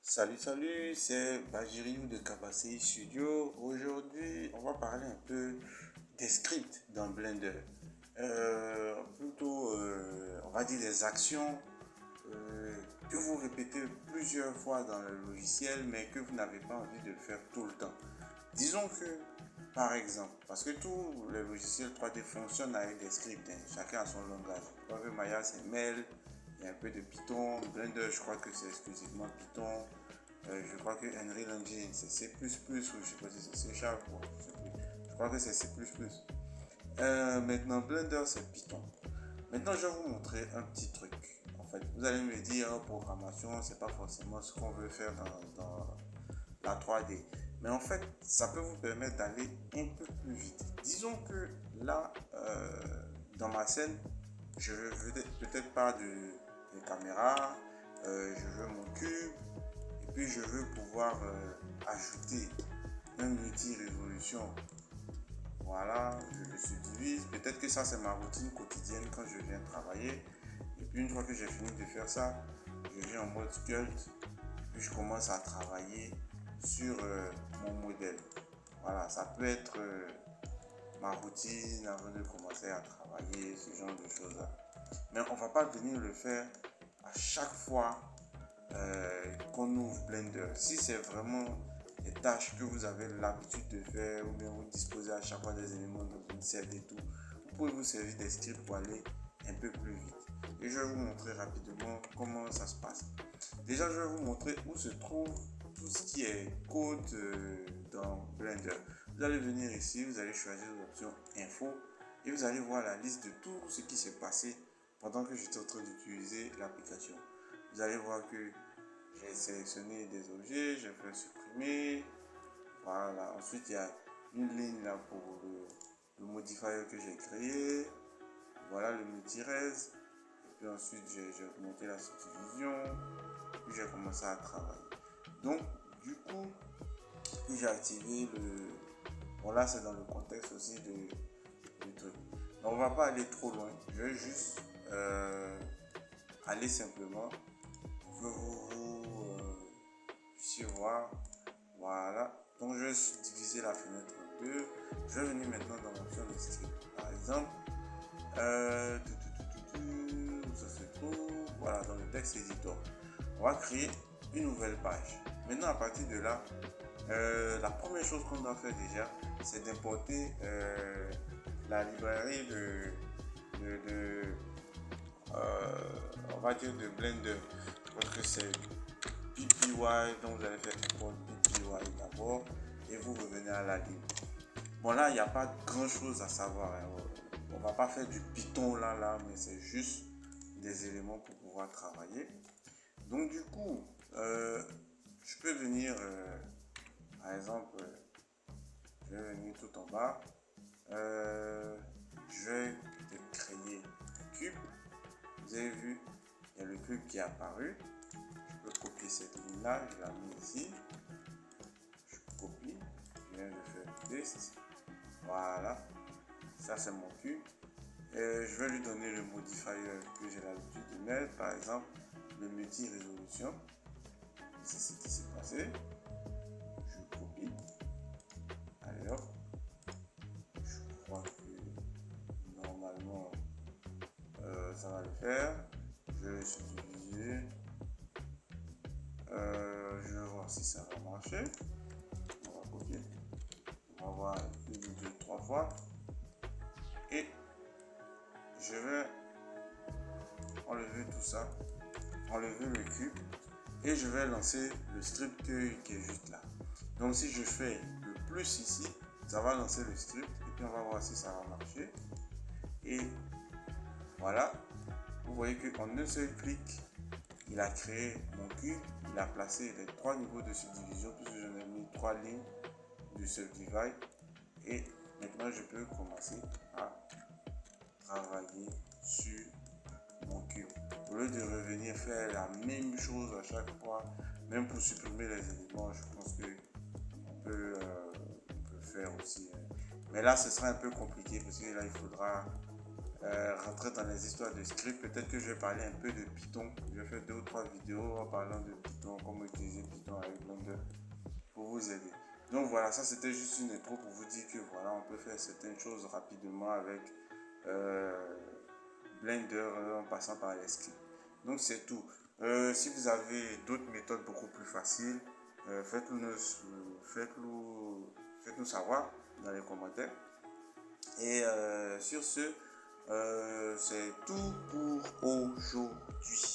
Salut, c'est Bajiriou de Kabasei Studio. Aujourd'hui, on va parler un peu des scripts dans Blender. On va dire des actions que vous répétez plusieurs fois dans le logiciel, mais que vous n'avez pas envie de le faire tout le temps. Disons que, par exemple, parce que tous les logiciels 3D fonctionnent avec des scripts, hein, chacun a son langage. Maya, c'est Mel, il y a un peu de Python. Blender, je crois que c'est exclusivement Python. Je crois que Unreal Engine, c'est C++, ou je sais pas si c'est C Sharp, je sais plus. Je crois que c'est C++. Maintenant, Blender, c'est Python. Maintenant, je vais vous montrer un petit truc. En fait, vous allez me dire, programmation, c'est pas forcément ce qu'on veut faire dans la 3D. Mais en fait, ça peut vous permettre d'aller un peu plus vite. Disons que là, dans ma scène, je veux peut-être pas de caméra, je veux mon cube, et puis je veux pouvoir ajouter un multi-résolution. Voilà, je le subdivise. Peut-être que ça, c'est ma routine quotidienne quand je viens travailler. Et puis une fois que j'ai fini de faire ça, je viens en mode sculpt, puis je commence à travailler sur mon modèle. Voilà, ça peut être ma routine avant de commencer à travailler, ce genre de choses là. Mais on va pas venir le faire à chaque fois qu'on ouvre Blender. Si c'est vraiment des tâches que vous avez l'habitude de faire, ou bien vous disposez à chaque fois des éléments dans une scène et tout, vous pouvez vous servir des scripts pour aller un peu plus vite. Et je vais vous montrer rapidement comment ça se passe. Déjà, je vais vous montrer où se trouve tout ce qui est code dans Blender. Vous allez venir ici, vous allez choisir l'option info et vous allez voir la liste de tout ce qui s'est passé pendant que j'étais en train d'utiliser l'application. Vous allez voir que j'ai sélectionné des objets, j'ai fait supprimer. Voilà, ensuite il y a une ligne là pour le modifier que j'ai créé. Voilà le multi-res. Puis ensuite j'ai augmenté la subdivision, puis j'ai commencé à travailler. Donc du coup, j'ai activé le... Bon là c'est dans le contexte aussi du truc. Donc on va pas aller trop loin, je vais juste aller simplement pour que vous puissiez voir. Voilà, donc je vais diviser la fenêtre en deux. Je vais venir maintenant dans l'option de script. Par exemple, ça se trouve voilà dans le texte editor. On va créer une nouvelle page. Maintenant, à partir de là, la première chose qu'on doit faire déjà, c'est d'importer la librairie on va dire de Blender. Je pense que c'est PPY, donc vous allez faire import PPY d'abord et vous revenez à la ligne. Bon là, il n'y a pas grand chose à savoir, hein. On va pas faire du Python là, mais c'est juste des éléments pour pouvoir travailler. Donc du coup, je peux venir, par exemple, je vais venir tout en bas. Je vais créer un cube. Vous avez vu, il y a le cube qui est apparu. Je peux copier cette ligne là, je la mets ici. Je copie, je viens de faire paste. Voilà, ça c'est mon cube. Je vais lui donner le modifier que j'ai l'habitude de mettre, par exemple le multi-résolution. C'est ce qui s'est passé. Je copie. Alors, je crois que normalement ça va le faire. Je vais subdiviser. Je vais voir si ça va marcher. On va copier. On va voir une, deux, trois fois. Et je vais enlever tout ça, enlever le cube et je vais lancer le script qui est juste là. Donc si je fais le plus ici, ça va lancer le script et puis on va voir si ça va marcher. Et voilà, vous voyez qu'en un seul clic, il a créé mon cube, il a placé les 3 niveaux de subdivision puisque j'en ai mis 3 lignes du subdivide et maintenant je peux commencer à travailler sur mon cube. Au lieu de revenir faire la même chose à chaque fois, même pour supprimer les éléments, je pense que on peut faire aussi. Mais là, ce sera un peu compliqué parce que là, il faudra rentrer dans les histoires de script. Peut-être que je vais parler un peu de Python. Je vais faire 2 ou 3 vidéos en parlant de Python, comment utiliser Python. avec Blender pour vous aider. Donc voilà, ça c'était juste une intro pour vous dire que voilà, on peut faire certaines choses rapidement avec Blender en passant par les scripts. Donc c'est tout. Si vous avez d'autres méthodes beaucoup plus faciles, faites-nous savoir dans les commentaires. Et sur ce, c'est tout pour aujourd'hui.